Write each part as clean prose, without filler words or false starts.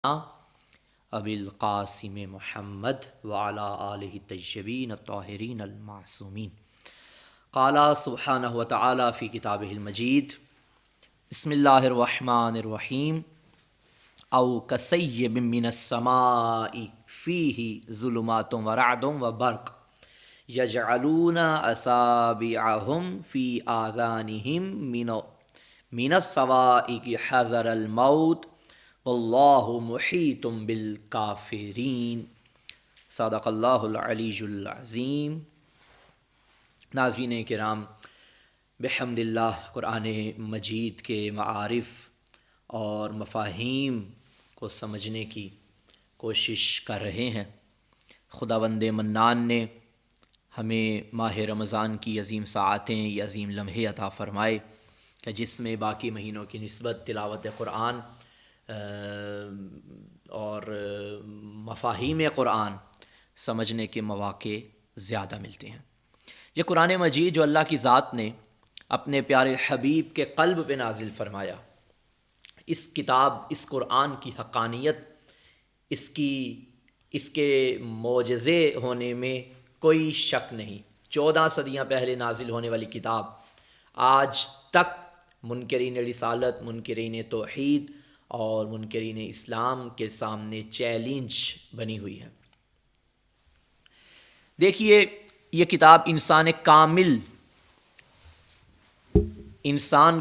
ابی القاسم محمد وعلی آلہ الطیبین الطاہرین المعصومین۔ قال سبحانہ وتعالی فی کتابہ المجید بسم اللہ الرحمن الرحیم او کصیب من السماء فیہ ظلمات ورعد وبرق یجعلون اصابعہم فی آذانہم من الصواعق حذر الموت واللہ محیط بالکافرین۔ صدق اللہ العلی العظیم۔ ناظرین کرام، بحمد اللہ قرآن مجید کے معارف اور مفاہیم کو سمجھنے کی کوشش کر رہے ہیں۔ خداوند منان نے ہمیں ماہ رمضان کی عظیم ساعتیں، یہ عظیم لمحے عطا فرمائے کہ جس میں باقی مہینوں کی نسبت تلاوت قرآن اور مفاہیم قرآن سمجھنے کے مواقع زیادہ ملتے ہیں۔ یہ قرآن مجید جو اللہ کی ذات نے اپنے پیارے حبیب کے قلب پہ نازل فرمایا، اس کتاب، اس قرآن کی حقانیت، اس کے معجزے ہونے میں کوئی شک نہیں۔ 14 صدیاں پہلے نازل ہونے والی کتاب آج تک منکرین رسالت، منکرین توحید اور منکرین اسلام کے سامنے چیلنج بنی ہوئی ہے۔ دیکھیے، یہ کتاب انسان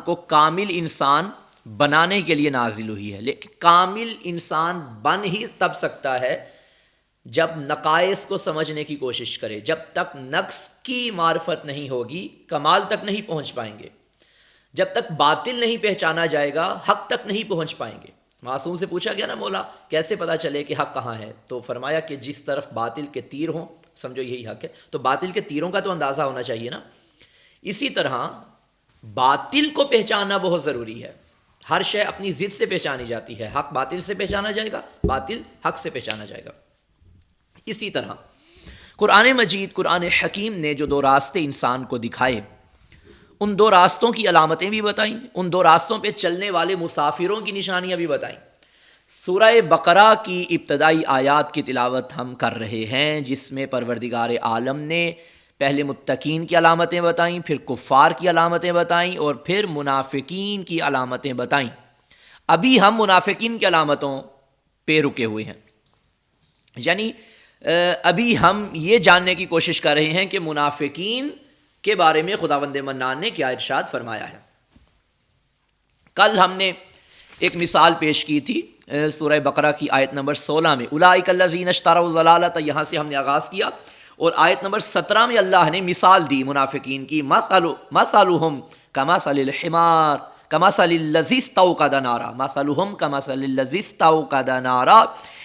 کو کامل انسان بنانے کے لیے نازل ہوئی ہے، لیکن کامل انسان بن ہی تب سکتا ہے جب نقائص کو سمجھنے کی کوشش کرے۔ جب تک نقص کی معرفت نہیں ہوگی، کمال تک نہیں پہنچ پائیں گے۔ جب تک باطل نہیں پہچانا جائے گا، حق تک نہیں پہنچ پائیں گے۔ معصوم سے پوچھا گیا نا، مولا کیسے پتہ چلے کہ حق کہاں ہے؟ تو فرمایا کہ جس طرف باطل کے تیر ہوں سمجھو یہی حق ہے۔ تو باطل کے تیروں کا تو اندازہ ہونا چاہیے نا۔ اسی طرح باطل کو پہچاننا بہت ضروری ہے۔ ہر شے اپنی ضد سے پہچانی جاتی ہے۔ حق باطل سے پہچانا جائے گا، باطل حق سے پہچانا جائے گا۔ اسی طرح قرآن مجید، قرآن حکیم نے جو 2 راستے انسان کو دکھائے، ان 2 راستوں کی علامتیں بھی بتائیں، ان 2 راستوں پہ چلنے والے مسافروں کی نشانیاں بھی بتائیں۔ سورہ بقرہ کی ابتدائی آیات کی تلاوت ہم کر رہے ہیں، جس میں پروردگار عالم نے پہلے متقین کی علامتیں بتائیں، پھر کفار کی علامتیں بتائیں اور پھر منافقین کی علامتیں بتائیں۔ ابھی ہم منافقین کی علامتوں پہ رکے ہوئے ہیں، یعنی ابھی ہم یہ جاننے کی کوشش کر رہے ہیں کہ منافقین کے بارے میں خداوند منان نے کیا ارشاد فرمایا ہے۔ کل ہم نے ایک مثال پیش کی تھی سورہ بقرہ کی آیت نمبر 16 میں، اولئک الذین اشتروا الضلالۃ، یہاں سے ہم نے آغاز کیا، اور آیت نمبر 17 میں اللہ نے مثال دی منافقین کی، مثلہم کمثل الحمار کمثل الذی استوقد نارا، مثلہم کمثل الذی استوقد نارا،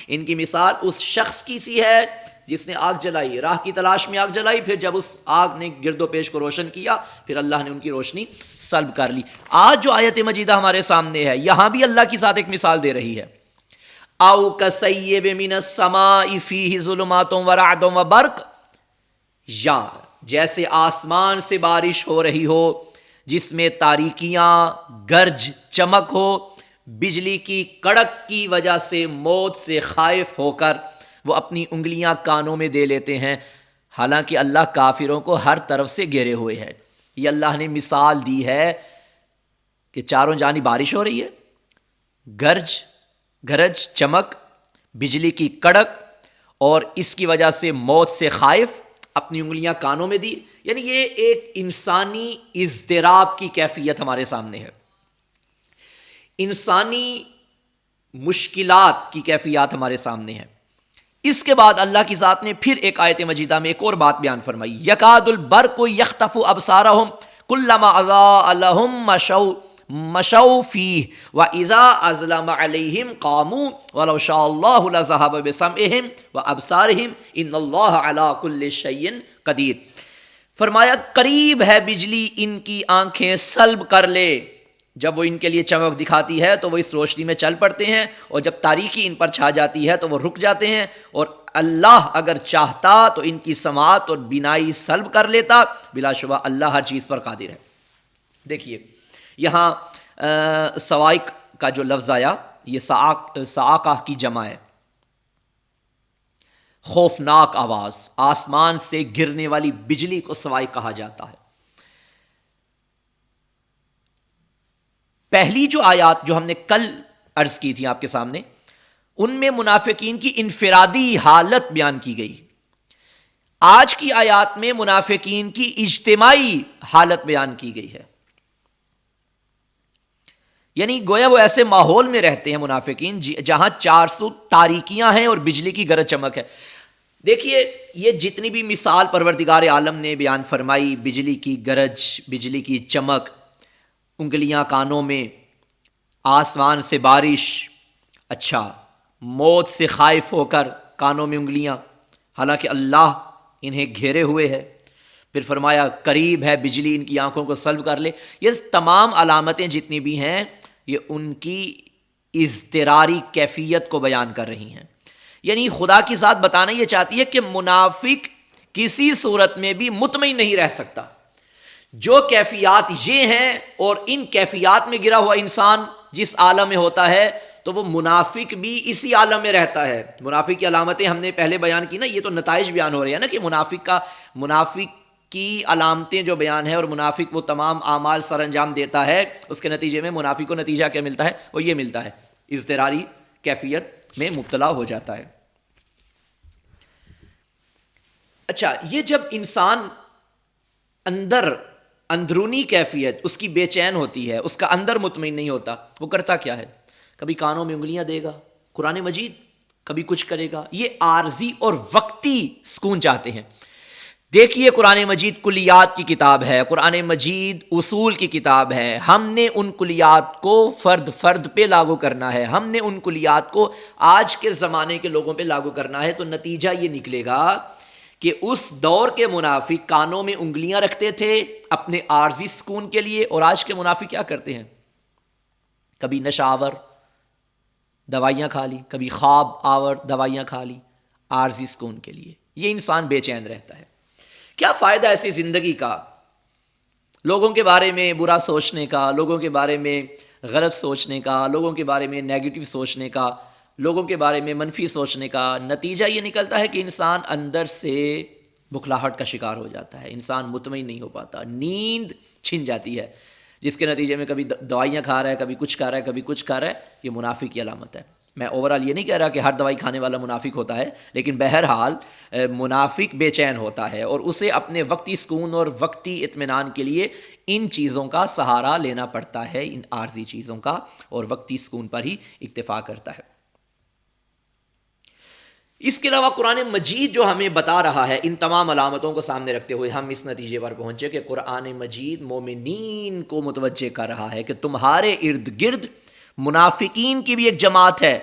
ان کی مثال اس شخص کی سی ہے جس نے آگ جلائی، راہ کی تلاش میں آگ جلائی، پھر جب اس آگ نے گرد و پیش کو روشن کیا، پھر اللہ نے ان کی روشنی سلب کر لی۔ آج جو آیت مجیدہ ہمارے سامنے ہے، یہاں بھی اللہ کی ذات ایک مثال دے رہی ہے۔ او کصیب من السماء فیہ ظلمات ورعد وبرق، یا جیسے آسمان سے بارش ہو رہی ہو جس میں تاریکیاں، گرج، چمک ہو، بجلی کی کڑک کی وجہ سے موت سے خائف ہو کر وہ اپنی انگلیاں کانوں میں دے لیتے ہیں، حالانکہ اللہ کافروں کو ہر طرف سے گھیرے ہوئے ہے۔ یہ اللہ نے مثال دی ہے کہ چاروں جانب بارش ہو رہی ہے، گرج، چمک، بجلی کی کڑک، اور اس کی وجہ سے موت سے خائف، اپنی انگلیاں کانوں میں دی، یعنی یہ ایک انسانی اضطراب کی کیفیت ہمارے سامنے ہے، انسانی مشکلات کی کیفیات ہمارے سامنے ہے۔ اس کے بعد اللہ کی ذات نے پھر ایک آیت مجیدہ میں ایک اور بات بیان فرمائی، یکاد البرق یخطف ابصارہم کلما اضاء لہم مشوا فیہ واذا اظلم علیہم قاموا ولو شاء اللہ لذہب بسمعہم وابصارہم ان اللہ علی کل شیء قدیر۔ فرمایا قریب ہے بجلی ان کی آنکھیں سلب کر لے، جب وہ ان کے لیے چمک دکھاتی ہے تو وہ اس روشنی میں چل پڑتے ہیں، اور جب تاریکی ان پر چھا جاتی ہے تو وہ رک جاتے ہیں، اور اللہ اگر چاہتا تو ان کی سماعت اور بینائی سلب کر لیتا، بلا شبہ اللہ ہر چیز پر قادر ہے۔ دیکھیے یہاں سوائق کا جو لفظ آیا، یہ صاعقہ کی جمع ہے، خوفناک آواز، آسمان سے گرنے والی بجلی کو صواعق کہا جاتا ہے۔ پہلی جو آیات جو ہم نے کل عرض کی تھی آپ کے سامنے، ان میں منافقین کی انفرادی حالت بیان کی گئی۔ آج کی آیات میں منافقین کی اجتماعی حالت بیان کی گئی ہے، یعنی گویا وہ ایسے ماحول میں رہتے ہیں منافقین جہاں 400 تاریکیاں ہیں اور بجلی کی گرج چمک ہے۔ دیکھیے یہ جتنی بھی مثال پروردگار عالم نے بیان فرمائی، بجلی کی گرج، بجلی کی چمک، انگلیاں کانوں میں، آسمان سے بارش، اچھا موت سے خائف ہو کر کانوں میں انگلیاں، حالانکہ اللہ انہیں گھیرے ہوئے ہے، پھر فرمایا قریب ہے بجلی ان کی آنکھوں کو سلب کر لے۔ یہ تمام علامتیں جتنی بھی ہیں یہ ان کی اضطراری کیفیت کو بیان کر رہی ہیں، یعنی خدا کی ذات بتانا یہ چاہتی ہے کہ منافق کسی صورت میں بھی مطمئن نہیں رہ سکتا۔ جو کیفیات یہ ہیں اور ان کیفیات میں گرا ہوا انسان جس عالم میں ہوتا ہے تو وہ منافق بھی اسی عالم میں رہتا ہے۔ منافق کی علامتیں ہم نے پہلے بیان کی نا، یہ تو نتائج بیان ہو رہے ہیں نا کہ منافق کی علامتیں جو بیان ہے، اور منافق وہ تمام اعمال سر انجام دیتا ہے، اس کے نتیجے میں منافق کو نتیجہ کیا ملتا ہے؟ وہ یہ ملتا ہے، اضطراری کیفیت میں مبتلا ہو جاتا ہے۔ اچھا، یہ جب انسان اندرونی کیفیت اس کی بے چین ہوتی ہے، اس کا اندر مطمئن نہیں ہوتا، وہ کرتا کیا ہے؟ کبھی کانوں میں انگلیاں دے گا، قرآن مجید، کبھی کچھ کرے گا۔ یہ عارضی اور وقتی سکون چاہتے ہیں۔ دیکھیے قرآن مجید کلیات کی کتاب ہے، قرآن مجید اصول کی کتاب ہے، ہم نے ان کلیات کو فرد پہ لاگو کرنا ہے، ہم نے ان کلیات کو آج کے زمانے کے لوگوں پہ لاگو کرنا ہے۔ تو نتیجہ یہ نکلے گا کہ اس دور کے منافق کانوں میں انگلیاں رکھتے تھے اپنے عارضی سکون کے لیے، اور آج کے منافق کیا کرتے ہیں؟ کبھی نشہ آور دوائیاں کھا لی، کبھی خواب آور دوائیاں کھا لی عارضی سکون کے لیے۔ یہ انسان بے چین رہتا ہے۔ کیا فائدہ ایسی زندگی کا؟ لوگوں کے بارے میں برا سوچنے کا، لوگوں کے بارے میں غلط سوچنے کا، لوگوں کے بارے میں نیگیٹو سوچنے کا، لوگوں کے بارے میں منفی سوچنے کا۔ نتیجہ یہ نکلتا ہے کہ انسان اندر سے بکھلاہٹ کا شکار ہو جاتا ہے، انسان مطمئن نہیں ہو پاتا، نیند چھن جاتی ہے، جس کے نتیجے میں کبھی دوائیاں کھا رہا ہے، کبھی کچھ کھا رہا ہے، کبھی کچھ کھا رہا ہے۔ یہ منافق کی علامت ہے۔ میں اوورال یہ نہیں کہہ رہا کہ ہر دوائی کھانے والا منافق ہوتا ہے، لیکن بہرحال منافق بے چین ہوتا ہے، اور اسے اپنے وقتی سکون اور وقتی اطمینان کے لیے ان چیزوں کا سہارا لینا پڑتا ہے، ان عارضی چیزوں کا، اور وقتی سکون پر ہی اکتفا کرتا ہے۔ اس کے علاوہ قرآن مجید جو ہمیں بتا رہا ہے، ان تمام علامتوں کو سامنے رکھتے ہوئے ہم اس نتیجے پر پہنچے کہ قرآن مجید مومنین کو متوجہ کر رہا ہے کہ تمہارے ارد گرد منافقین کی بھی ایک جماعت ہے،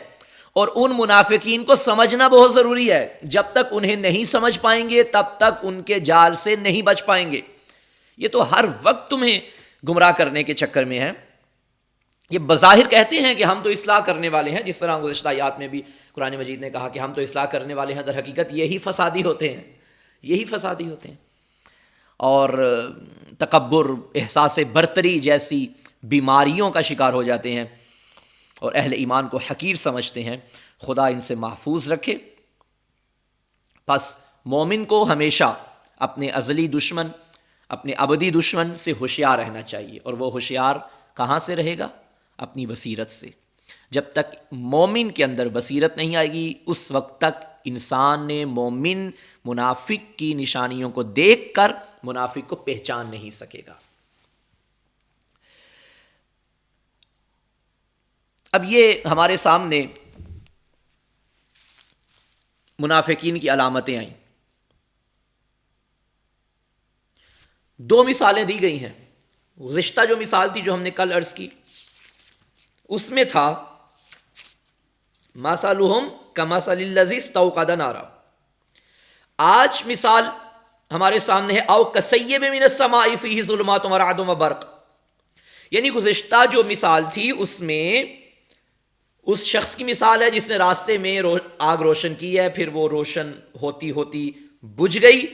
اور ان منافقین کو سمجھنا بہت ضروری ہے۔ جب تک انہیں نہیں سمجھ پائیں گے تب تک ان کے جال سے نہیں بچ پائیں گے۔ یہ تو ہر وقت تمہیں گمراہ کرنے کے چکر میں ہے۔ یہ بظاہر کہتے ہیں کہ ہم تو اصلاح کرنے والے ہیں، جس طرح گزشتہ آیات میں بھی قرآن مجید نے کہا کہ ہم تو اصلاح کرنے والے ہیں، در حقیقت یہی فسادی ہوتے ہیں، یہی فسادی ہوتے ہیں، اور تکبر، احساس برتری جیسی بیماریوں کا شکار ہو جاتے ہیں، اور اہل ایمان کو حقیر سمجھتے ہیں۔ خدا ان سے محفوظ رکھے۔ پس مومن کو ہمیشہ اپنے ازلی دشمن، اپنے ابدی دشمن سے ہوشیار رہنا چاہیے، اور وہ ہوشیار کہاں سے رہے گا؟ اپنی بصیرت سے۔ جب تک مومن کے اندر بصیرت نہیں آئے گی، اس وقت تک انسان نے مومن منافق کی نشانیوں کو دیکھ کر منافق کو پہچان نہیں سکے گا۔ اب یہ ہمارے سامنے منافقین کی علامتیں آئیں، دو مثالیں دی گئی ہیں۔ گزشتہ جو مثال تھی جو ہم نے کل عرض کی، اس میں تھا مثلہم کمثل الذی استوقد نارا۔ آج مثال ہمارے سامنے ہے او کصیب من السماء فیہ ظلمات ورعد وبرق۔ یعنی گزشتہ جو مثال تھی اس میں اس شخص کی مثال ہے جس نے راستے میں آگ روشن کی ہے، پھر وہ روشن ہوتی ہوتی بجھ گئی،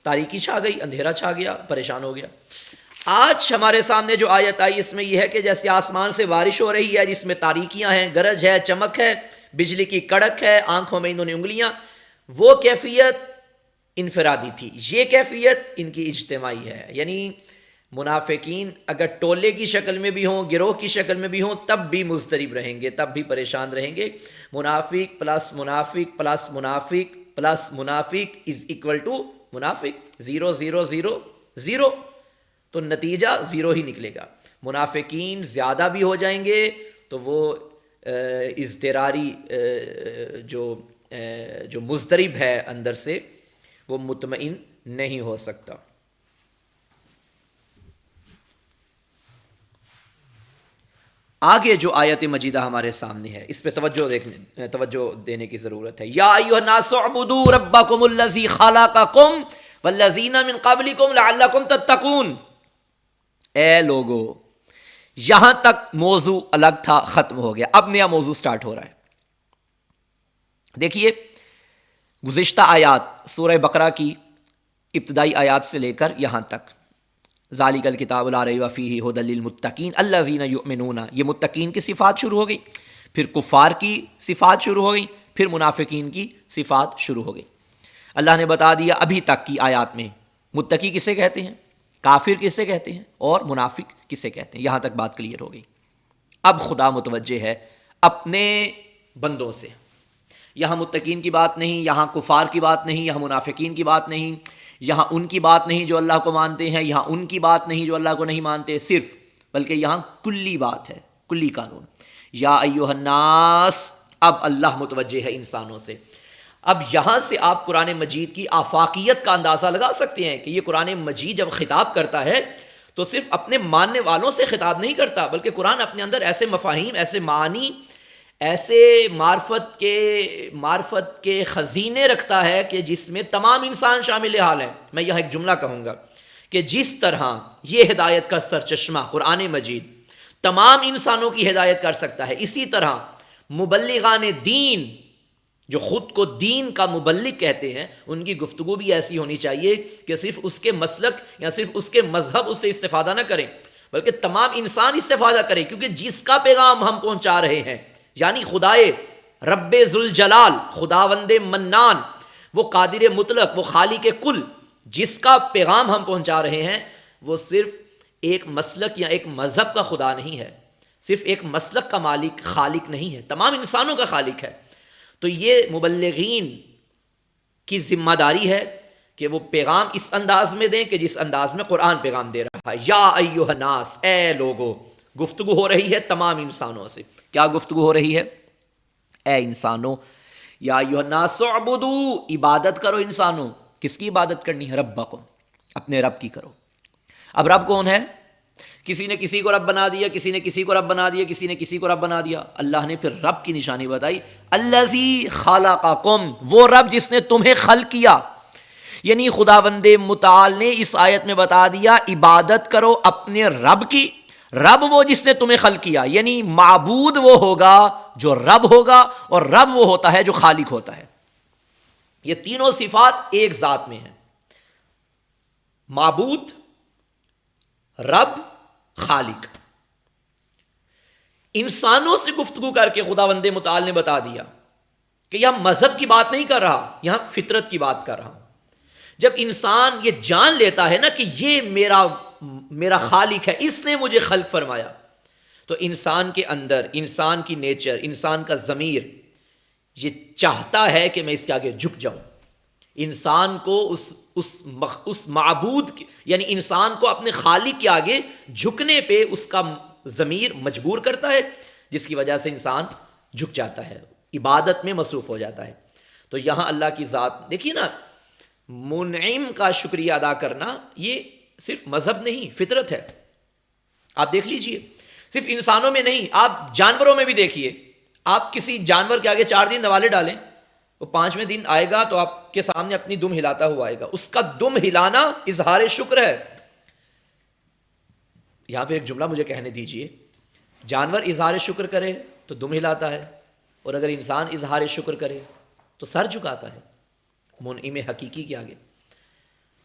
تاریکی چھا گئی، اندھیرا چھا گیا، پریشان ہو گیا۔ آج ہمارے سامنے جو آیت آئی اس میں یہ ہے کہ جیسے آسمان سے بارش ہو رہی ہے جس میں تاریکیاں ہیں، گرج ہے، چمک ہے، بجلی کی کڑک ہے، آنکھوں میں انہوں نے انگلیاں، وہ کیفیت انفرادی تھی، یہ کیفیت ان کی اجتماعی ہے. یعنی منافقین اگر ٹولے کی شکل میں بھی ہوں، گروہ کی شکل میں بھی ہوں، تب بھی مضطرب رہیں گے، تب بھی پریشان رہیں گے. منافق پلس منافق پلس منافق پلس منافق از اکول ٹو منافق، 0 0 0 0، تو نتیجہ 0 ہی نکلے گا. منافقین زیادہ بھی ہو جائیں گے تو وہ اضطراری جو مضطرب ہے اندر سے، وہ مطمئن نہیں ہو سکتا. آگے جو آیت مجیدہ ہمارے سامنے ہے اس پہ توجہ دینے کی ضرورت ہے. یا ایھا الناس اعبدوا ربکم الذی خلقکم والذین من قبلکم لعلکم تتقون. اے لوگو، یہاں تک موضوع الگ تھا، ختم ہو گیا، اب نیا موضوع سٹارٹ ہو رہا ہے. دیکھیے گزشتہ آیات سورہ بقرہ کی ابتدائی آیات سے لے کر یہاں تک، ذالک الکتاب لا ریب فیہ ھدی للمتقین الذین یؤمنون، یہ متقین کی صفات شروع ہو گئی، پھر کفار کی صفات شروع ہو گئی، پھر منافقین کی صفات شروع ہو گئی. اللہ نے بتا دیا ابھی تک کی آیات میں متقی کسے کہتے ہیں، کافر کسے کہتے ہیں، اور منافق کسے کہتے ہیں. یہاں تک بات کلیئر ہو گئی. اب خدا متوجہ ہے اپنے بندوں سے. یہاں متقین کی بات نہیں، یہاں کفار کی بات نہیں، یہاں منافقین کی بات نہیں، یہاں ان کی بات نہیں جو اللہ کو مانتے ہیں، یہاں ان کی بات نہیں جو اللہ کو نہیں مانتے، صرف بلکہ یہاں کلی بات ہے، کلی قانون. یا ایھا الناس، اب اللہ متوجہ ہے انسانوں سے. اب یہاں سے آپ قرآن مجید کی آفاقیت کا اندازہ لگا سکتے ہیں کہ یہ قرآن مجید جب خطاب کرتا ہے تو صرف اپنے ماننے والوں سے خطاب نہیں کرتا، بلکہ قرآن اپنے اندر ایسے مفاہیم، ایسے معانی، ایسے معرفت کے خزینے رکھتا ہے کہ جس میں تمام انسان شامل حال ہیں. میں یہاں ایک جملہ کہوں گا کہ جس طرح یہ ہدایت کا سرچشمہ قرآن مجید تمام انسانوں کی ہدایت کر سکتا ہے، اسی طرح مبلغان دین جو خود کو دین کا مبلغ کہتے ہیں، ان کی گفتگو بھی ایسی ہونی چاہیے کہ صرف اس کے مسلک یا صرف اس کے مذہب اس سے استفادہ نہ کریں، بلکہ تمام انسان استفادہ کریں. کیونکہ جس کا پیغام ہم پہنچا رہے ہیں، یعنی خدائے رب ذوالجلال، خداوند منان، وہ قادر مطلق، وہ خالق کل، جس کا پیغام ہم پہنچا رہے ہیں، وہ صرف ایک مسلک یا ایک مذہب کا خدا نہیں ہے، صرف ایک مسلک کا مالک خالق نہیں ہے، تمام انسانوں کا خالق ہے. تو یہ مبلغین کی ذمہ داری ہے کہ وہ پیغام اس انداز میں دیں کہ جس انداز میں قرآن پیغام دے رہا ہے. یا ایھا الناس، اے لوگو، گفتگو ہو رہی ہے تمام انسانوں سے. کیا گفتگو ہو رہی ہے؟ اے انسانوں، یا ایھا الناس اعبدوا، عبادت کرو انسانوں. کس کی عبادت کرنی ہے؟ ربکم، اپنے رب کی کرو. اب رب کون ہے؟ کسی نے کسی کو رب بنا دیا، کسی نے کسی کو رب بنا دیا، کسی نے کسی کو رب بنا دیا. اللہ نے پھر رب کی نشانی بتائی، الذی خلقکم، وہ رب جس نے تمہیں خلق کیا. یعنی خداوند متعال نے اس آیت میں بتا دیا عبادت کرو اپنے رب کی. رب وہ جس نے تمہیں خلق کیا، یعنی معبود وہ ہوگا جو رب ہوگا، اور رب وہ ہوتا ہے جو خالق ہوتا ہے. یہ تینوں صفات ایک ذات میں ہیں، معبود، رب، خالق. انسانوں سے گفتگو کر کے خداوند متعال نے بتا دیا کہ یہاں مذہب کی بات نہیں کر رہا، یہاں فطرت کی بات کر رہا ہوں. جب انسان یہ جان لیتا ہے نا کہ یہ میرا خالق ہے، اس نے مجھے خلق فرمایا، تو انسان کے اندر، انسان کی نیچر، انسان کا ضمیر یہ چاہتا ہے کہ میں اس کے آگے جھک جاؤں. انسان کو اس معبود یعنی انسان کو اپنے خالق کے آگے جھکنے پہ اس کا ضمیر مجبور کرتا ہے، جس کی وجہ سے انسان جھک جاتا ہے، عبادت میں مصروف ہو جاتا ہے. تو یہاں اللہ کی ذات دیکھیے نا، منعم کا شکریہ ادا کرنا یہ صرف مذہب نہیں، فطرت ہے. آپ دیکھ لیجئے، صرف انسانوں میں نہیں، آپ جانوروں میں بھی دیکھیے. آپ کسی جانور کے آگے 4 دن نوالے ڈالیں، وہ 5ویں دن آئے گا تو آپ کے سامنے اپنی دم ہلاتا ہوا آئے گا. اس کا دم ہلانا اظہار شکر ہے. یہاں پہ ایک جملہ مجھے کہنے دیجئے، جانور اظہار شکر کرے تو دم ہلاتا ہے، اور اگر انسان اظہار شکر کرے تو سر جھکاتا ہے منعم حقیقی کے آگے.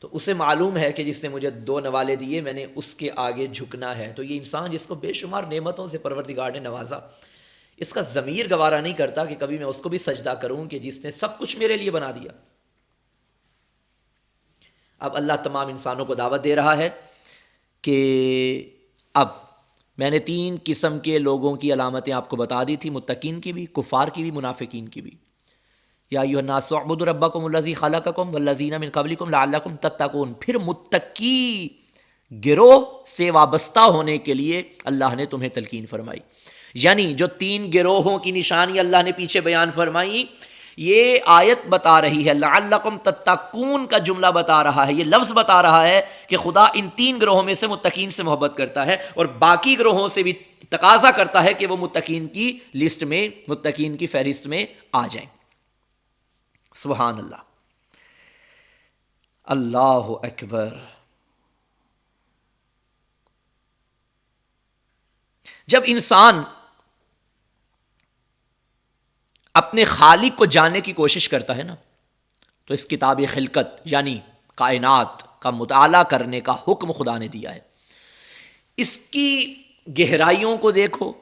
تو اسے معلوم ہے کہ جس نے مجھے 2 نوالے دیے میں نے اس کے آگے جھکنا ہے. تو یہ انسان جس کو بے شمار نعمتوں سے پروردگار نے نوازا، اس کا ضمیر گوارا نہیں کرتا کہ کبھی میں اس کو بھی سجدہ کروں کہ جس نے سب کچھ میرے لیے بنا دیا. اب اللہ تمام انسانوں کو دعوت دے رہا ہے کہ اب میں نے 3 قسم کے لوگوں کی علامتیں آپ کو بتا دی تھی، متقین کی بھی، کفار کی بھی، منافقین کی بھی. یا ایھا الناس اعبدوا ربکم الذی خلقکم والذین من قبلکم لعلکم تتقون. پھر متقی گروہ سے وابستہ ہونے کے لیے اللہ نے تمہیں تلقین فرمائی. یعنی جو 3 گروہوں کی نشانی اللہ نے پیچھے بیان فرمائی، یہ آیت بتا رہی ہے، لعلکم تتقون کا جملہ بتا رہا ہے، یہ لفظ بتا رہا ہے کہ خدا ان 3 گروہوں میں سے متقین سے محبت کرتا ہے اور باقی گروہوں سے بھی تقاضا کرتا ہے کہ وہ متقین کی لسٹ میں، متقین کی فہرست میں آ جائیں. سبحان اللہ، اللہ اکبر. جب انسان اپنے خالق کو جاننے کی کوشش کرتا ہے نا، تو اس کتاب خلقت یعنی کائنات کا مطالعہ کرنے کا حکم خدا نے دیا ہے. اس کی گہرائیوں کو دیکھو،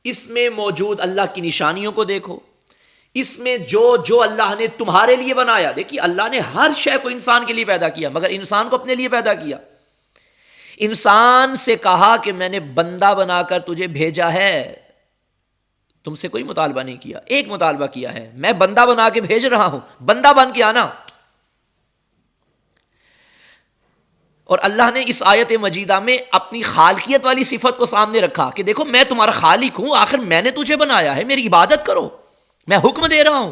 اس میں موجود اللہ کی نشانیوں کو دیکھو، اس میں جو اللہ نے تمہارے لیے بنایا. دیکھیے اللہ نے ہر شے کو انسان کے لیے پیدا کیا، مگر انسان کو اپنے لیے پیدا کیا. انسان سے کہا کہ میں نے بندہ بنا کر تجھے بھیجا ہے، تم سے کوئی مطالبہ نہیں کیا. ایک مطالبہ کیا ہے، میں بندہ بنا کے بھیج رہا ہوں، بندہ بن کے آنا. اور اللہ نے اس آیت مجیدہ میں اپنی خالقیت والی صفت کو سامنے رکھا کہ دیکھو میں تمہارا خالق ہوں، آخر میں نے تجھے بنایا ہے، میری عبادت کرو، میں حکم دے رہا ہوں.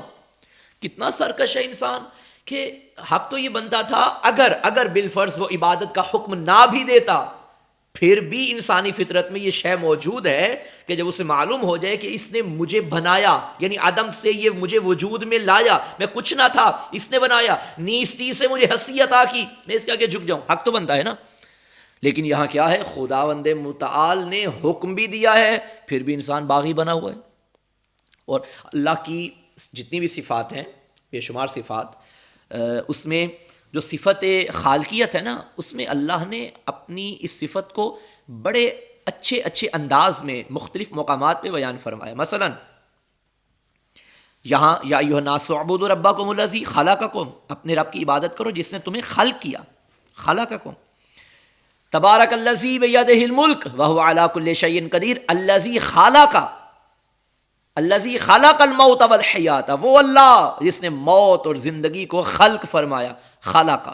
کتنا سرکش ہے انسان کہ حق تو یہ بنتا تھا، اگر بالفرض وہ عبادت کا حکم نہ بھی دیتا، پھر بھی انسانی فطرت میں یہ شے موجود ہے کہ جب اسے معلوم ہو جائے کہ اس نے مجھے بنایا، یعنی عدم سے یہ مجھے وجود میں لایا، میں کچھ نہ تھا، اس نے بنایا، نیستی سے مجھے ہستی عطا کی، میں اس کے آگے جھک جاؤں. حق تو بنتا ہے نا. لیکن یہاں کیا ہے، خداوند متعال نے حکم بھی دیا ہے، پھر بھی انسان باغی بنا ہوا ہے. اور اللہ کی جتنی بھی صفات ہیں، بے شمار صفات، اس میں جو صفت خالقیت ہے نا، اس میں اللہ نے اپنی اس صفت کو بڑے اچھے انداز میں مختلف مقامات پہ بیان فرمایا. مثلا یہاں یا ایھا الناس اعبدوا ربکم الذی خلقکم، اپنے رب کی عبادت کرو جس نے تمہیں خلق کیا، خلقکم. تبارک الذی بیدہ الملک وہو علی کل شیء قدیر الذی خلق، الذی خلق الموت والحیات، وہ اللہ جس نے موت اور زندگی کو خلق فرمایا. خلق.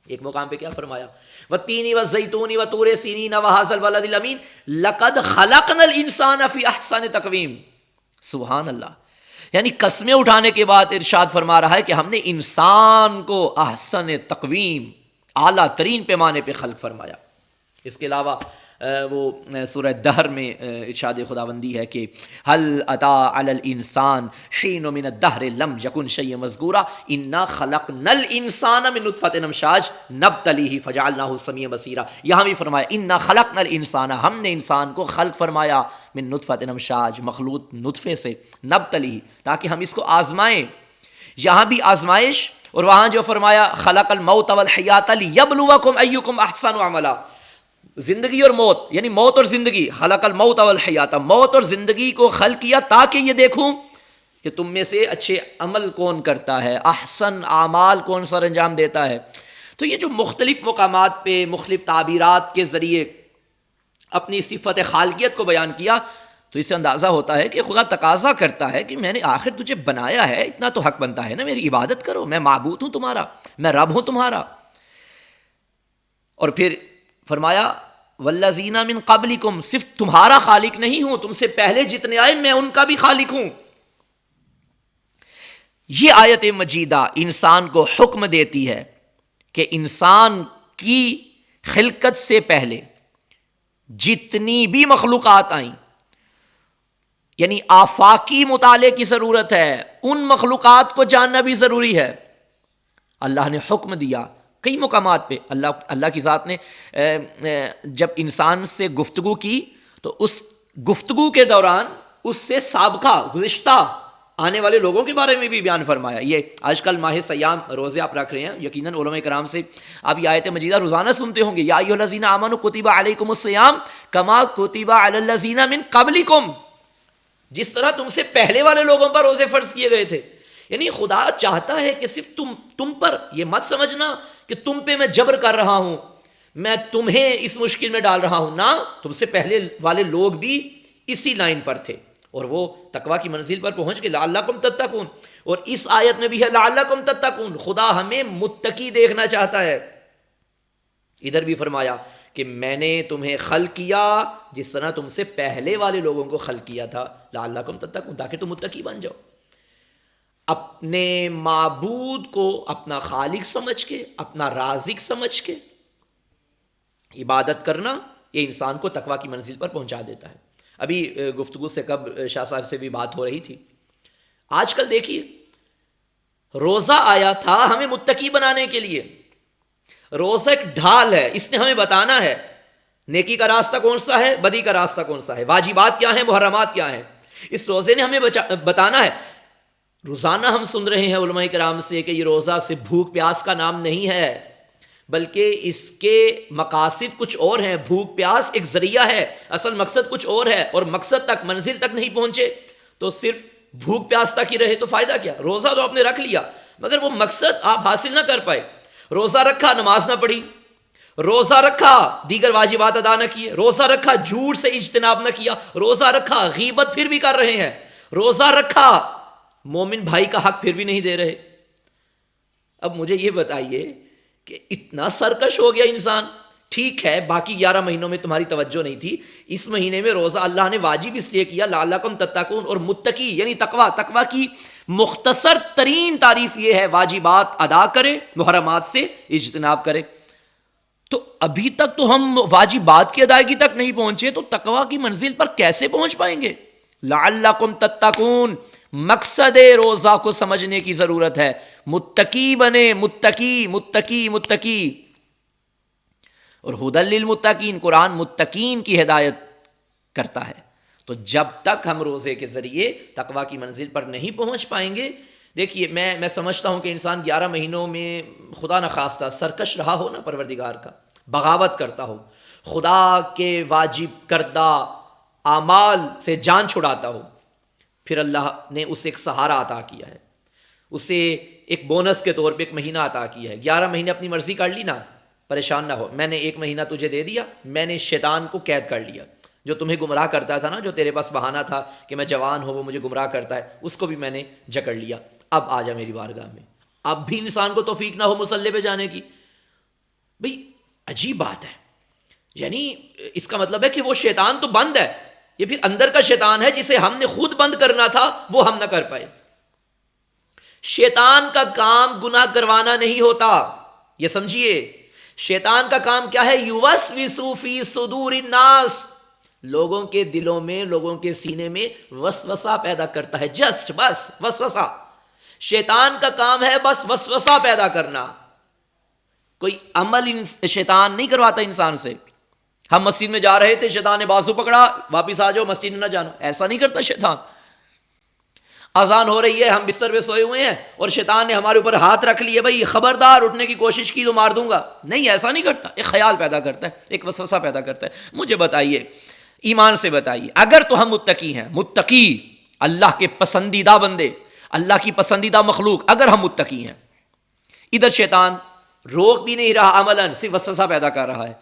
ایک مقام پہ کیا فرمایا، والتین والزیتون وطور سینین وھذا البلد الامین لقد خلقنا الانسان فی احسن تقویم. سبحان اللہ. یعنی قسمیں اٹھانے کے بعد ارشاد فرما رہا ہے کہ ہم نے انسان کو احسن تقویم، اعلیٰ ترین پیمانے پہ خلق فرمایا. اس کے علاوہ وہ سورہ دہر میں ارشاد خداوندی ہے کہ هل اتی علی الانسان حین من الدہر لم یکن شیئا مذکورا انا خلقنا الانسان من نطفۃ امشاج نبتلیہ فجعلناہ سمیعا بصیرا. یہاں بھی فرمایا انا خلقنا الانسان، ہم نے انسان کو خلق فرمایا، من نطفۃ امشاج، مخلوط نطفے سے، نبتلیہ، تاکہ ہم اس کو آزمائیں. یہاں بھی آزمائش، اور وہاں جو فرمایا خلق الموت والحیات لیبلوکم ایکم احسن عملا، زندگی اور موت، یعنی موت اور زندگی، خلق الموت والحیات، موت اور زندگی کو خلق کیا تاکہ یہ دیکھوں کہ تم میں سے اچھے عمل کون کرتا ہے، احسن اعمال کون سر انجام دیتا ہے. تو یہ جو مختلف مقامات پہ مختلف تعبیرات کے ذریعے اپنی صفت خالقیت کو بیان کیا، تو اس سے اندازہ ہوتا ہے کہ خدا تقاضا کرتا ہے کہ میں نے آخر تجھے بنایا ہے، اتنا تو حق بنتا ہے نا میری عبادت کرو، میں معبود ہوں تمہارا، میں رب ہوں تمہارا. اور پھر فرمایا والذین من قبلکم، صرف تمہارا خالق نہیں ہوں، تم سے پہلے جتنے آئے میں ان کا بھی خالق ہوں. یہ آیت مجیدہ انسان کو حکم دیتی ہے کہ انسان کی خلقت سے پہلے جتنی بھی مخلوقات آئیں، یعنی آفاقی مطالعے کی ضرورت ہے، ان مخلوقات کو جاننا بھی ضروری ہے. اللہ نے حکم دیا کئی مقامات پہ. اللہ کی ذات نے جب انسان سے گفتگو کی تو اس گفتگو کے دوران اس سے سابقہ گزشتہ آنے والے لوگوں کے بارے میں بھی بیان فرمایا. یہ آج کل ماہ سیام روزے آپ رکھ رہے ہیں, یقیناً علماء کرام سے آپ یہ آیت مجیدہ روزانہ سنتے ہوں گے, یا ایھا الذین آمنوا کتب علیکم الصیام کما کتب علی الذین من قبلکم, جس طرح تم سے پہلے والے لوگوں پر روزے فرض کیے گئے تھے. یعنی خدا چاہتا ہے کہ صرف تم پر, یہ مت سمجھنا کہ تم پہ میں جبر کر رہا ہوں, میں تمہیں اس مشکل میں ڈال رہا ہوں, نہ, تم سے پہلے والے لوگ بھی اسی لائن پر تھے اور وہ تقویٰ کی منزل پر پہنچ کے لعلکم تتقون. اور اس آیت میں بھی ہے لعلکم تتقون, خدا ہمیں متقی دیکھنا چاہتا ہے. ادھر بھی فرمایا کہ میں نے تمہیں خلق کیا جس طرح تم سے پہلے والے لوگوں کو خلق کیا تھا, لعلکم تتقون, تاکہ تم متقی بن جاؤ. اپنے معبود کو اپنا خالق سمجھ کے, اپنا رازق سمجھ کے عبادت کرنا, یہ انسان کو تقویٰ کی منزل پر پہنچا دیتا ہے. ابھی گفتگو سے قبل شاہ صاحب سے بھی بات ہو رہی تھی. آج کل دیکھیے, روزہ آیا تھا ہمیں متقی بنانے کے لیے. روزہ ایک ڈھال ہے, اس نے ہمیں بتانا ہے نیکی کا راستہ کون سا ہے, بدی کا راستہ کون سا ہے, واجبات کیا ہیں, محرمات کیا ہیں. اس روزے نے ہمیں بتانا ہے. روزانہ ہم سن رہے ہیں علماء کرام سے کہ یہ روزہ صرف بھوک پیاس کا نام نہیں ہے, بلکہ اس کے مقاصد کچھ اور ہیں. بھوک پیاس ایک ذریعہ ہے, اصل مقصد کچھ اور ہے, اور مقصد تک, منزل تک نہیں پہنچے تو صرف بھوک پیاس تک ہی رہے تو فائدہ کیا. روزہ تو آپ نے رکھ لیا مگر وہ مقصد آپ حاصل نہ کر پائے. روزہ رکھا, نماز نہ پڑھی, روزہ رکھا, دیگر واجبات ادا نہ کیے, روزہ رکھا, جھوٹ سے اجتناب نہ کیا, روزہ رکھا, غیبت پھر بھی کر رہے ہیں, روزہ رکھا, مومن بھائی کا حق پھر بھی نہیں دے رہے. اب مجھے یہ بتائیے کہ اتنا سرکش ہو گیا انسان. ٹھیک ہے باقی 11 مہینوں میں تمہاری توجہ نہیں تھی, اس مہینے میں روزہ اللہ نے واجب اس لیے کیا لعلکم تتقون. اور متقی یعنی تقویٰ کی مختصر ترین تعریف یہ ہے واجبات ادا کرے, محرمات سے اجتناب کرے. تو ابھی تک تو ہم واجبات کی ادائیگی تک نہیں پہنچے, تو تقویٰ کی منزل پر کیسے پہنچ پائیں گے؟ لعلکم تتقون, مقصد روزہ کو سمجھنے کی ضرورت ہے. متقی بنے, متقی متقی متقی. اور ھدی للمتقین, قرآن متقین کی ہدایت کرتا ہے. تو جب تک ہم روزے کے ذریعے تقویٰ کی منزل پر نہیں پہنچ پائیں گے, دیکھیے میں سمجھتا ہوں کہ انسان 11 مہینوں میں خدا نخواستہ سرکش رہا ہو نا پروردگار کا, بغاوت کرتا ہو, خدا کے واجب کردہ اعمال سے جان چھڑاتا ہو, پھر اللہ نے اسے ایک سہارا عطا کیا ہے, اسے ایک بونس کے طور پہ ایک مہینہ عطا کیا ہے. 11 مہینے اپنی مرضی کر لی نا, پریشان نہ ہو, میں نے 1 مہینہ تجھے دے دیا, میں نے شیطان کو قید کر لیا. جو تمہیں گمراہ کرتا تھا نا, جو تیرے پاس بہانہ تھا کہ میں جوان ہوں وہ مجھے گمراہ کرتا ہے, اس کو بھی میں نے جکڑ لیا. اب آ جا میری بارگاہ میں. اب بھی انسان کو توفیق نہ ہو مصلی پہ جانے کی. بھئی عجیب بات ہے, یعنی اس کا مطلب ہے کہ وہ شیطان تو بند ہے, یہ پھر اندر کا شیطان ہے جسے ہم نے خود بند کرنا تھا, وہ ہم نہ کر پائے. شیطان کا کام گناہ کروانا نہیں ہوتا, یہ سمجھیے. شیطان کا کام کیا ہے؟ یوسوس فی صدور الناس, لوگوں کے دلوں میں, لوگوں کے سینے میں وسوسہ پیدا کرتا ہے. جسٹ بس وسوسہ. شیطان کا کام ہے بس وسوسہ پیدا کرنا, کوئی عمل شیطان نہیں کرواتا انسان سے. ہم مسجد میں جا رہے تھے, شیطان نے بازو پکڑا, واپس آ جاؤ, مسجد میں نہ جانا, ایسا نہیں کرتا شیطان. اذان ہو رہی ہے, ہم بستر پہ سوئے ہوئے ہیں اور شیطان نے ہمارے اوپر ہاتھ رکھ لیے, بھائی خبردار اٹھنے کی کوشش کی تو مار دوں گا. نہیں, ایسا نہیں کرتا. ایک خیال پیدا کرتا ہے, ایک وسوسہ پیدا کرتا ہے. مجھے بتائیے, ایمان سے بتائیے, اگر تو ہم متقی ہیں, متقی اللہ کے پسندیدہ بندے, اللہ کی پسندیدہ مخلوق, اگر ہم متقی ہیں, ادھر شیطان روک بھی نہیں رہا عملاً, صرف وسوسہ پیدا کر رہا ہے.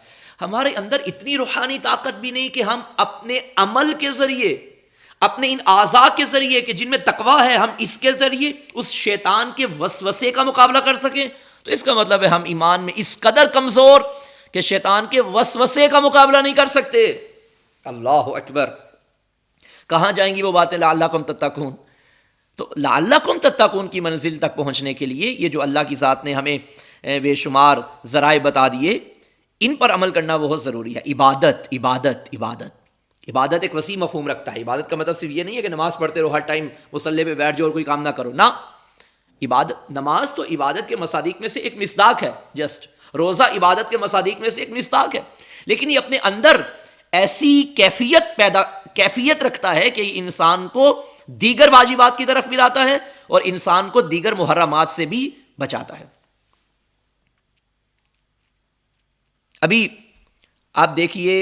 ہمارے اندر اتنی روحانی طاقت بھی نہیں کہ ہم اپنے عمل کے ذریعے, اپنے ان اعضاء کے ذریعے کہ جن میں تقویٰ ہے, ہم اس کے ذریعے اس شیطان کے وسوسے کا مقابلہ کر سکیں. تو اس کا مطلب ہے ہم ایمان میں اس قدر کمزور کہ شیطان کے وسوسے کا مقابلہ نہیں کر سکتے. اللہ اکبر. کہاں جائیں گی وہ باتیں لعلکم تتقون؟ تو لعلکم تتقون کی منزل تک پہنچنے کے لیے یہ جو اللہ کی ذات نے ہمیں بے شمار ذرائع بتا دیے, ان پر عمل کرنا بہت ضروری ہے. عبادت عبادت عبادت عبادت ایک وسیع مفہوم رکھتا ہے. عبادت کا مطلب صرف یہ نہیں ہے کہ نماز پڑھتے رہو, ہر ٹائم مصلی پہ بیٹھ جاؤ اور کوئی کام نہ کرو. نہ, عبادت, نماز تو عبادت کے مصادیق میں سے ایک مصداق ہے. جسٹ روزہ عبادت کے مصادیق میں سے ایک مصداق ہے, لیکن یہ اپنے اندر ایسی کیفیت رکھتا ہے کہ انسان کو دیگر واجبات کی طرف بھی لاتا ہے اور انسان کو دیگر محرمات سے بھی بچاتا ہے. ابھی آپ دیکھیے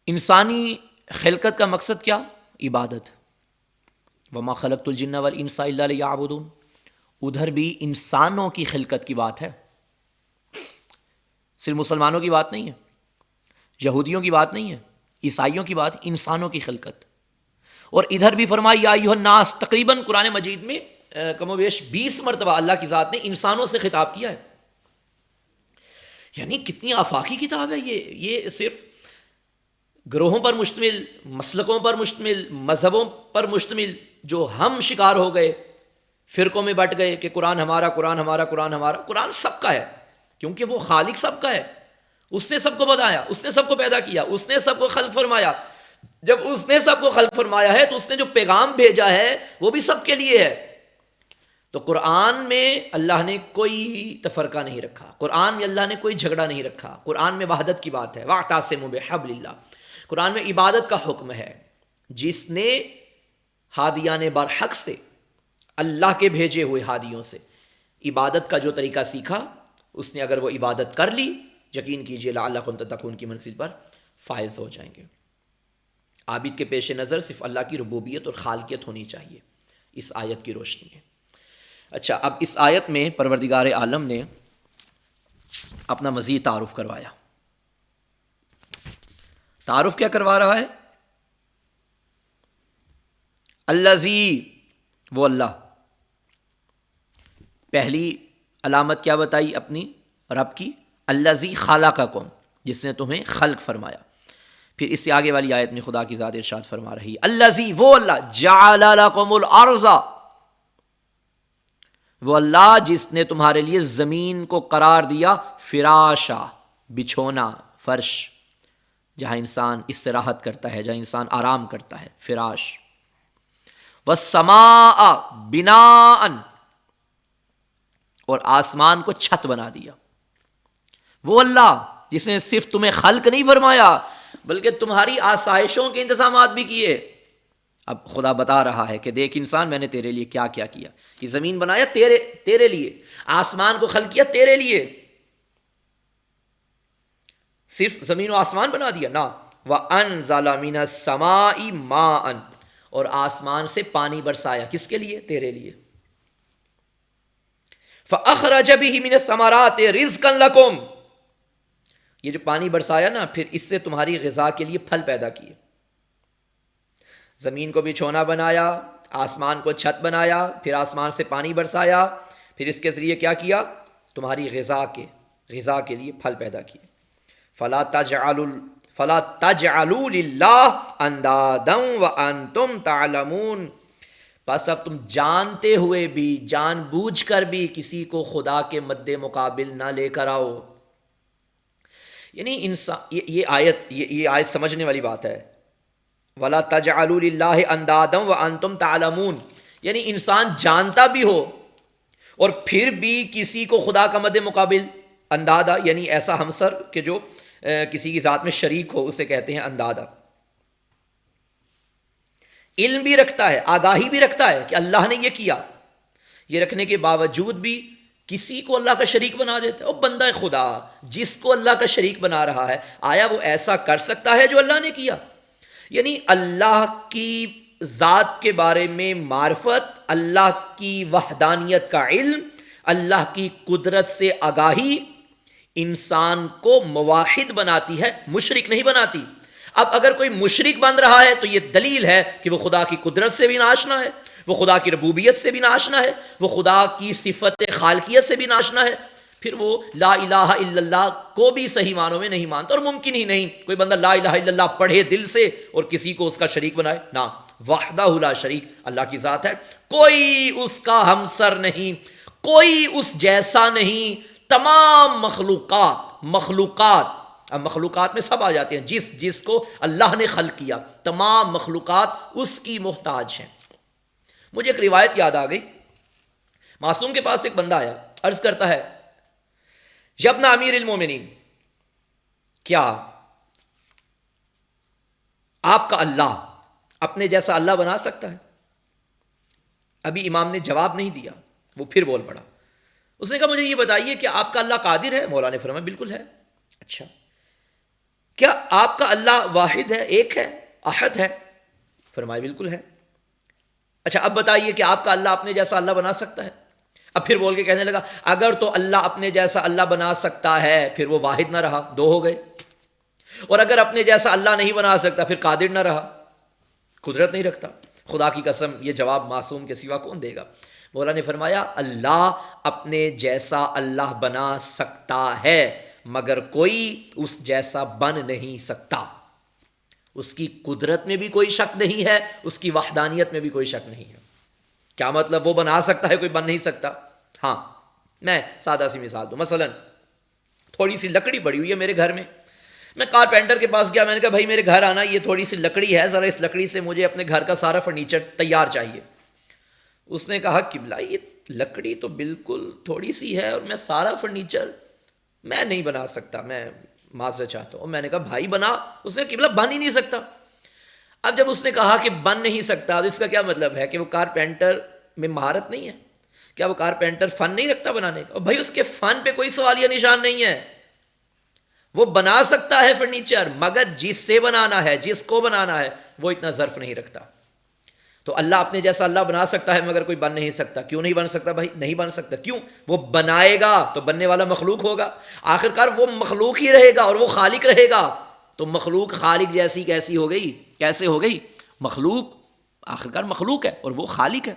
انسانی خلقت کا مقصد کیا؟ عبادت. وما خلقت الجن والانس الا لیعبدون. ادھر بھی انسانوں کی خلقت کی بات ہے، صرف مسلمانوں کی بات نہیں ہے، یہودیوں کی بات نہیں ہے، عیسائیوں کی بات، انسانوں کی خلقت. اور ادھر بھی فرمایا یا ایھا الناس. تقریباً قرآن مجید میں کم و بیش 20 مرتبہ اللہ کی ذات نے انسانوں سے خطاب کیا ہے. یعنی کتنی آفاقی کتاب ہے یہ صرف گروہوں پر مشتمل، مسلکوں پر مشتمل، مذہبوں پر مشتمل، جو ہم شکار ہو گئے، فرقوں میں بٹ گئے کہ قرآن ہمارا، قرآن ہمارا، قرآن ہمارا. قرآن سب کا ہے کیونکہ وہ خالق سب کا ہے. اس نے سب کو بتایا، اس نے سب کو پیدا کیا، اس نے سب کو خلق فرمایا. جب اس نے سب کو خلق فرمایا ہے تو اس نے جو پیغام بھیجا ہے وہ بھی سب کے لیے ہے. تو قرآن میں اللہ نے کوئی تفرقہ نہیں رکھا، قرآن میں اللہ نے کوئی جھگڑا نہیں رکھا. قرآن میں وحدت کی بات ہے، واعتصموا بحبل اللہ. قرآن میں عبادت کا حکم ہے. جس نے ہادیان برحق سے، اللہ کے بھیجے ہوئے ہادیوں سے عبادت کا جو طریقہ سیکھا، اس نے اگر وہ عبادت کر لی، یقین کیجئے لعلکم تتقون کی منزل پر فائز ہو جائیں گے. عابد کے پیش نظر صرف اللہ کی ربوبیت اور خالقیت ہونی چاہیے اس آیت کی روشنی میں. اچھا، اب اس آیت میں پروردگار عالم نے اپنا مزید تعارف کروایا. تعارف کیا کروا رہا ہے؟ الذی، وہ اللہ. پہلی علامت کیا بتائی اپنی رب کی؟ الذی خلقکم، جس نے تمہیں خلق فرمایا. پھر اس سے آگے والی آیت میں خدا کی ذات ارشاد فرما رہی ہے الذی، وہ اللہ، جعل لکم الارض، وہ اللہ جس نے تمہارے لیے زمین کو قرار دیا فراشا، بچھونا، فرش، جہاں انسان استراحت کرتا ہے، جہاں انسان آرام کرتا ہے، فراش. والسماء بناء، اور آسمان کو چھت بنا دیا. وہ اللہ جس نے صرف تمہیں خلق نہیں فرمایا بلکہ تمہاری آسائشوں کے انتظامات بھی کیے. اب خدا بتا رہا ہے کہ دیکھ انسان، میں نے تیرے لیے کیا کیا کیا. یہ زمین بنایا تیرے لیے، آسمان کو خلق کیا تیرے لیے. صرف زمین و آسمان بنا دیا نا. وَأَنزَلَ مِنَ السَّمَاءِ مَاءً، اور آسمان سے پانی برسایا، کس کے لیے؟ تیرے لیے. فَأَخْرَجَ بِهِ مِنَ الثَّمَرَاتِ رِزْقًا لَكُمْ، یہ جو پانی برسایا نا، پھر اس سے تمہاری غذا کے لیے پھل پیدا کیے. زمین کو بچھونا بنایا، آسمان کو چھت بنایا، پھر آسمان سے پانی برسایا، پھر اس کے ذریعے کیا کیا؟ تمہاری غذا کے لیے پھل پیدا کیے. فلا تجعلوا للہ اندادا وانتم تعلمون، بس اب تم جانتے ہوئے بھی، جان بوجھ کر بھی کسی کو خدا کے مد مقابل نہ لے کر آؤ. یعنی انسان، یہ آیت سمجھنے والی بات ہے. ولا تجعلوا للہ اندادا وانتم تعلمون، یعنی انسان جانتا بھی ہو اور پھر بھی کسی کو خدا کا مد مقابل، اندادا یعنی ایسا ہمسر کہ جو کسی کی ذات میں شریک ہو، اسے کہتے ہیں اندادا. علم بھی رکھتا ہے، آگاہی بھی رکھتا ہے کہ اللہ نے یہ کیا، یہ رکھنے کے باوجود بھی کسی کو اللہ کا شریک بنا دیتا ہے. اور بندہ خدا جس کو اللہ کا شریک بنا رہا ہے، آیا وہ ایسا کر سکتا ہے جو اللہ نے کیا؟ یعنی اللہ کی ذات کے بارے میں معرفت، اللہ کی وحدانیت کا علم، اللہ کی قدرت سے آگاہی انسان کو موحد بناتی ہے، مشرک نہیں بناتی. اب اگر کوئی مشرک بن رہا ہے تو یہ دلیل ہے کہ وہ خدا کی قدرت سے بھی ناآشنا ہے، وہ خدا کی ربوبیت سے بھی ناآشنا ہے، وہ خدا کی صفت خالقیت سے بھی ناآشنا ہے. پھر وہ لا الہ الا اللہ کو بھی صحیح معنوں میں نہیں مانتا. اور ممکن ہی نہیں کوئی بندہ لا الہ الا اللہ پڑھے دل سے اور کسی کو اس کا شریک بنائے. نا، وحدہ لا شریک، اللہ کی ذات ہے، کوئی اس کا ہمسر نہیں، کوئی اس جیسا نہیں. تمام مخلوقات اب مخلوقات میں سب آ جاتے ہیں، جس کو اللہ نے خلق کیا، تمام مخلوقات اس کی محتاج ہیں۔ مجھے ایک روایت یاد آ گئی، معصوم کے پاس ایک بندہ آیا، عرض کرتا ہے یبن امیر المومنین، کیا آپ کا اللہ اپنے جیسا اللہ بنا سکتا ہے؟ ابھی امام نے جواب نہیں دیا، وہ پھر بول پڑا۔ اس نے کہا مجھے یہ بتائیے کہ آپ کا اللہ قادر ہے؟ مولا نے فرمایا بالکل ہے۔ اچھا، کیا آپ کا اللہ واحد ہے، ایک ہے، احد ہے؟ فرمایا بالکل ہے۔ اچھا اب بتائیے کہ آپ کا اللہ اپنے جیسا اللہ بنا سکتا ہے؟ اب پھر بول کے کہنے لگا اگر تو اللہ اپنے جیسا اللہ بنا سکتا ہے پھر وہ واحد نہ رہا، دو ہو گئے، اور اگر اپنے جیسا اللہ نہیں بنا سکتا پھر قادر نہ رہا، قدرت نہیں رکھتا۔ خدا کی قسم یہ جواب معصوم کے سوا کون دے گا؟ مولا نے فرمایا اللہ اپنے جیسا اللہ بنا سکتا ہے مگر کوئی اس جیسا بن نہیں سکتا۔ اس کی قدرت میں بھی کوئی شک نہیں ہے، اس کی وحدانیت میں بھی کوئی شک نہیں ہے۔ کیا مطلب؟ وہ بنا سکتا ہے، کوئی بن نہیں سکتا؟ ہاں، میں سادہ سی مثال دوں، مثلا تھوڑی سی لکڑی پڑی ہوئی ہے میرے گھر میں، میں کارپینٹر کے پاس گیا، میں نے کہا بھائی میرے گھر آنا، یہ تھوڑی سی لکڑی ہے، ذرا اس لکڑی سے مجھے اپنے گھر کا سارا فرنیچر تیار چاہیے۔ اس نے کہا قبلہ یہ لکڑی تو بالکل تھوڑی سی ہے اور میں سارا فرنیچر میں نہیں بنا سکتا، میں معذرت چاہتا ہوں۔ اور میں نے کہا بھائی بنا۔ اس نے قبلہ بن ہی نہیں سکتا۔ اب جب اس نے کہا کہ بن نہیں سکتا تو اس کا کیا مطلب ہے کہ وہ کارپینٹر میں مہارت نہیں ہے؟ کیا وہ کارپینٹر فن نہیں رکھتا بنانے کا؟ اور بھائی اس کے فن پہ کوئی سوالیہ نشان نہیں ہے، وہ بنا سکتا ہے فرنیچر مگر جس سے بنانا ہے، جس کو بنانا ہے، وہ اتنا ظرف نہیں رکھتا۔ تو اللہ اپنے جیسا اللہ بنا سکتا ہے مگر کوئی بن نہیں سکتا۔ کیوں نہیں بن سکتا بھائی؟ نہیں بن سکتا، کیوں؟ وہ بنائے گا تو بننے والا مخلوق ہوگا، آخرکار وہ مخلوق ہی رہے گا اور وہ خالق رہے گا۔ تو مخلوق خالق جیسی کیسی ہو گئی؟ کیسے ہو گئی؟ مخلوق آخرکار مخلوق ہے اور وہ خالق ہے،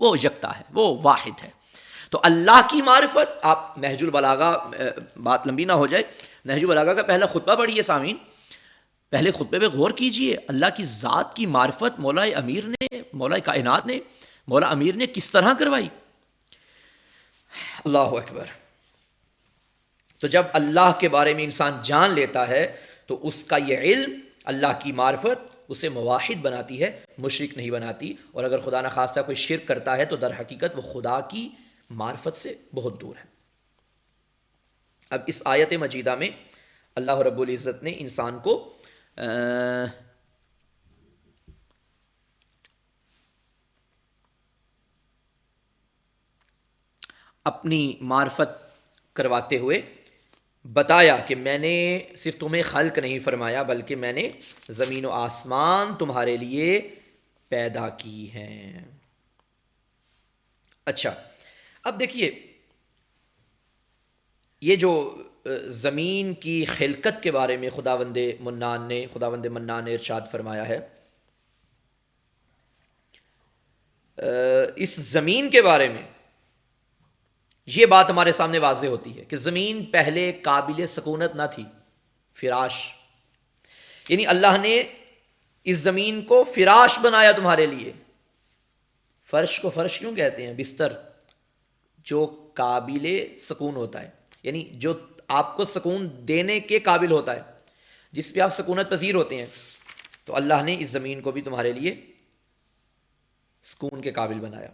وہ یکتا ہے، وہ واحد ہے۔ تو اللہ کی معرفت، آپ نہج البلاغہ، بات لمبی نہ ہو جائے، نہج البلاغہ کا پہلا خطبہ پڑھیے سامعین، پہلے خطبے پہ غور کیجئے، اللہ کی ذات کی معرفت مولا امیر نے، مولا کائنات نے، مولا امیر نے کس طرح کروائی۔ اللہ اکبر۔ تو جب اللہ کے بارے میں انسان جان لیتا ہے تو اس کا یہ علم، اللہ کی معرفت اسے موحد بناتی ہے، مشرک نہیں بناتی۔ اور اگر خدا نخواستہ کوئی شرک کرتا ہے تو در حقیقت وہ خدا کی معرفت سے بہت دور ہے۔ اب اس آیت مجیدہ میں اللہ رب العزت نے انسان کو اپنی معرفت کرواتے ہوئے بتایا کہ میں نے صرف تمہیں خلق نہیں فرمایا بلکہ میں نے زمین و آسمان تمہارے لیے پیدا کی ہیں۔ اچھا اب دیکھیے، یہ جو زمین کی خلقت کے بارے میں خداوند منان نے ارشاد فرمایا ہے، اس زمین کے بارے میں یہ بات ہمارے سامنے واضح ہوتی ہے کہ زمین پہلے قابل سکونت نہ تھی، فراش، یعنی اللہ نے اس زمین کو فراش بنایا تمہارے لیے۔ فرش کو فرش کیوں کہتے ہیں؟ بستر جو قابل سکون ہوتا ہے، یعنی جو آپ کو سکون دینے کے قابل ہوتا ہے، جس پہ آپ سکونت پذیر ہوتے ہیں، تو اللہ نے اس زمین کو بھی تمہارے لیے سکون کے قابل بنایا۔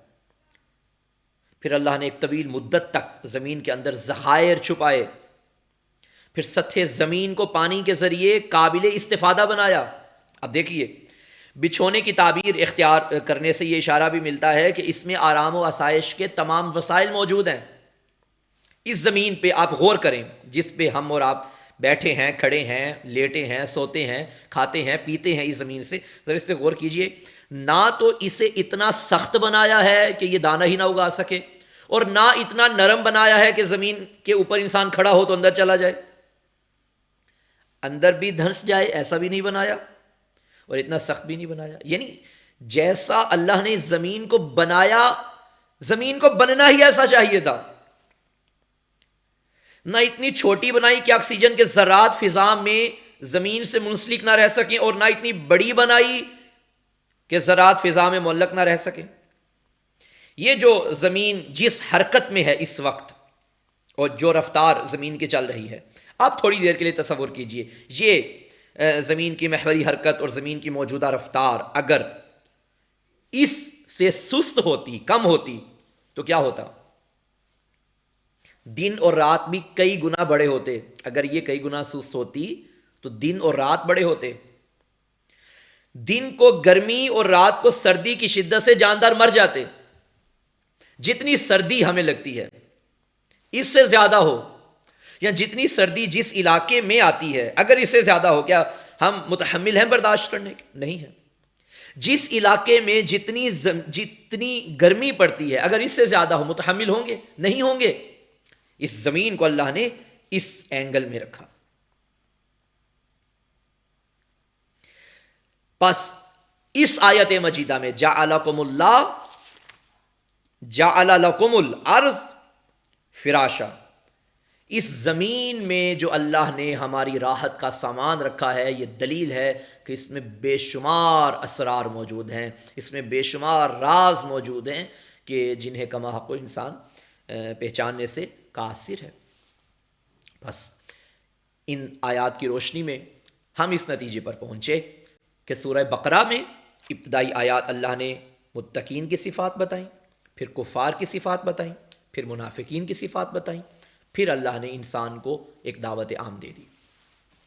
پھر اللہ نے ایک طویل مدت تک زمین کے اندر ذخائر چھپائے، پھر سطح زمین کو پانی کے ذریعے قابل استفادہ بنایا۔ اب دیکھیے، بچھونے کی تعبیر اختیار کرنے سے یہ اشارہ بھی ملتا ہے کہ اس میں آرام و آسائش کے تمام وسائل موجود ہیں۔ اس زمین پہ آپ غور کریں جس پہ ہم اور آپ بیٹھے ہیں، کھڑے ہیں، لیٹے ہیں، سوتے ہیں، کھاتے ہیں، پیتے ہیں، اس زمین سے ذرا اس پہ غور کیجئے۔ نہ تو اسے اتنا سخت بنایا ہے کہ یہ دانہ ہی نہ اگا سکے، اور نہ اتنا نرم بنایا ہے کہ زمین کے اوپر انسان کھڑا ہو تو اندر چلا جائے، اندر بھی دھنس جائے، ایسا بھی نہیں بنایا، اور اتنا سخت بھی نہیں بنایا۔ یعنی جیسا اللہ نے زمین کو بنایا، زمین کو بننا ہی ایسا چاہیے تھا۔ نہ اتنی چھوٹی بنائی کہ آکسیجن کے ذرات فضا میں زمین سے منسلک نہ رہ سکیں، اور نہ اتنی بڑی بنائی کہ ذرات فضا میں معلق نہ رہ سکیں۔ یہ جو زمین جس حرکت میں ہے اس وقت، اور جو رفتار زمین کی چل رہی ہے، آپ تھوڑی دیر کے لیے تصور کیجئے، یہ زمین کی محوری حرکت اور زمین کی موجودہ رفتار اگر اس سے سست ہوتی، کم ہوتی، تو کیا ہوتا؟ دن اور رات بھی کئی گنا بڑے ہوتے۔ اگر یہ کئی گنا سست ہوتی تو دن اور رات بڑے ہوتے۔ دن کو گرمی اور رات کو سردی کی شدت سے جاندار مر جاتے۔ جتنی سردی ہمیں لگتی ہے اس سے زیادہ ہو، یا جتنی سردی جس علاقے میں آتی ہے اگر اس سے زیادہ ہو، کیا ہم متحمل ہیں برداشت کرنے کے؟ نہیں ہے۔ جس علاقے میں جتنی گرمی پڑتی ہے اگر اس سے زیادہ ہو، متحمل ہوں گے؟ نہیں ہوں گے۔ اس زمین کو اللہ نے اس اینگل میں رکھا۔ پس اس آیت مجیدہ میں جعلکم لکم الارض فراشا، اس زمین میں جو اللہ نے ہماری راحت کا سامان رکھا ہے، یہ دلیل ہے کہ اس میں بے شمار اسرار موجود ہیں، اس میں بے شمار راز موجود ہیں کہ جنہیں کما حق انسان پہچاننے سے قاصر ہے۔ بس ان آیات کی روشنی میں ہم اس نتیجے پر پہنچے کہ سورہ بقرہ میں ابتدائی آیات اللہ نے متقین کی صفات بتائیں، پھر کفار کی صفات بتائیں، پھر منافقین کی صفات بتائیں، پھر اللہ نے انسان کو ایک دعوت عام دے دی،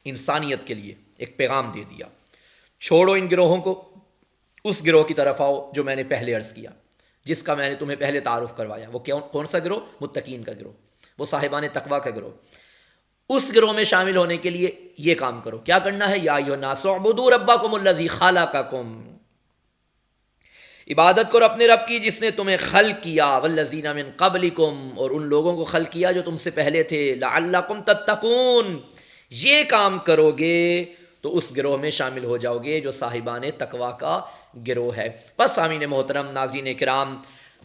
انسانیت کے لیے ایک پیغام دے دیا، چھوڑو ان گروہوں کو، اس گروہ کی طرف آؤ جو میں نے پہلے عرض کیا، جس کا میں نے تمہیں پہلے تعارف کروایا۔ وہ کون سا گروہ؟ متقین کا گروہ، وہ صاحبان تقویٰ کا گروہ۔ اس گروہ میں شامل ہونے کے لیے یہ کام کرو۔ کیا کرنا ہے؟ یا ایھا الناس اعبدوا ربکم الذی خلقکم، عبادت کرو اپنے رب کی جس نے تمہیں خلق کیا، والذین من قبلکم، اور ان لوگوں کو خلق کیا جو تم سے پہلے تھے، لعلکم تتقون، یہ کام کرو گے تو اس گروہ میں شامل ہو جاؤ گے جو صاحبان تقویٰ کا گروہ ہے۔ بس سامعین محترم، ناظرین کرام،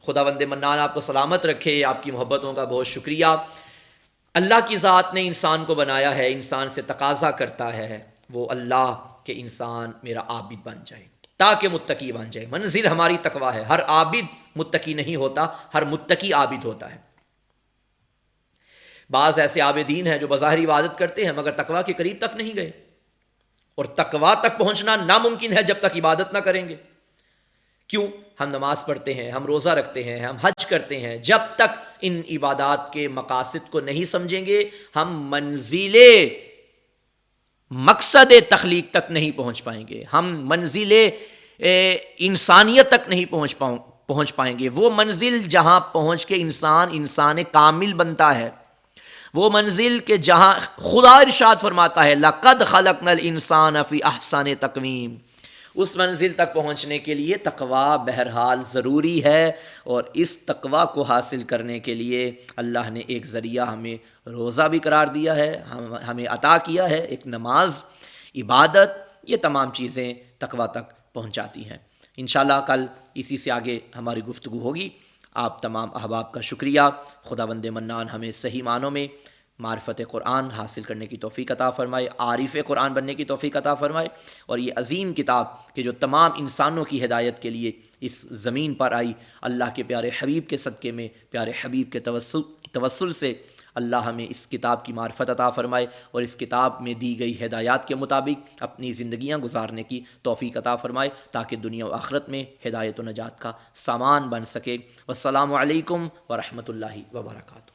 خداوند منان آپ کو سلامت رکھے، آپ کی محبتوں کا بہت شکریہ۔ اللہ کی ذات نے انسان کو بنایا ہے، انسان سے تقاضا کرتا ہے وہ اللہ کہ انسان میرا عابد بن جائے تاکہ متقی بن جائے۔ منزل ہماری تقویٰ ہے، ہر عابد متقی نہیں ہوتا، ہر متقی عابد ہوتا ہے۔ بعض ایسے عابدین ہیں جو بظاہر عبادت کرتے ہیں مگر تقویٰ کے قریب تک نہیں گئے، اور تقویٰ تک پہنچنا ناممکن ہے جب تک عبادت نہ کریں گے۔ کیوں؟ ہم نماز پڑھتے ہیں، ہم روزہ رکھتے ہیں، ہم حج کرتے ہیں، جب تک ان عبادات کے مقاصد کو نہیں سمجھیں گے ہم منزل مقصد تخلیق تک نہیں پہنچ پائیں گے، ہم منزل انسانیت تک نہیں پہنچ پائیں گے۔ وہ منزل جہاں پہنچ کے انسان کامل بنتا ہے، وہ منزل کہ جہاں خدا ارشاد فرماتا ہے لَقَدْ خَلَقْنَا الْإِنسَانَ فِي أَحْسَنِ تَقْوِيمٍ، اس منزل تک پہنچنے کے لیے تقویٰ بہرحال ضروری ہے، اور اس تقویٰ کو حاصل کرنے کے لیے اللہ نے ایک ذریعہ ہمیں روزہ بھی قرار دیا ہے، ہمیں عطا کیا ہے ایک نماز، عبادت، یہ تمام چیزیں تقویٰ تک پہنچاتی ہیں۔ انشاءاللہ کل اسی سے آگے ہماری گفتگو ہوگی۔ آپ تمام احباب کا شکریہ۔ خداوند منان ہمیں صحیح معنوں میں معرفت قرآن حاصل کرنے کی توفیق عطا فرمائے، عارف قرآن بننے کی توفیق عطا فرمائے، اور یہ عظیم کتاب کہ جو تمام انسانوں کی ہدایت کے لیے اس زمین پر آئی، اللہ کے پیارے حبیب کے صدقے میں، پیارے حبیب کے توسل سے اللہ ہمیں اس کتاب کی معرفت عطا فرمائے، اور اس کتاب میں دی گئی ہدایات کے مطابق اپنی زندگیاں گزارنے کی توفیق عطا فرمائے تاکہ دنیا و آخرت میں ہدایت و نجات کا سامان بن سکے۔ والسلام علیکم ورحمۃ اللہ وبرکاتہ۔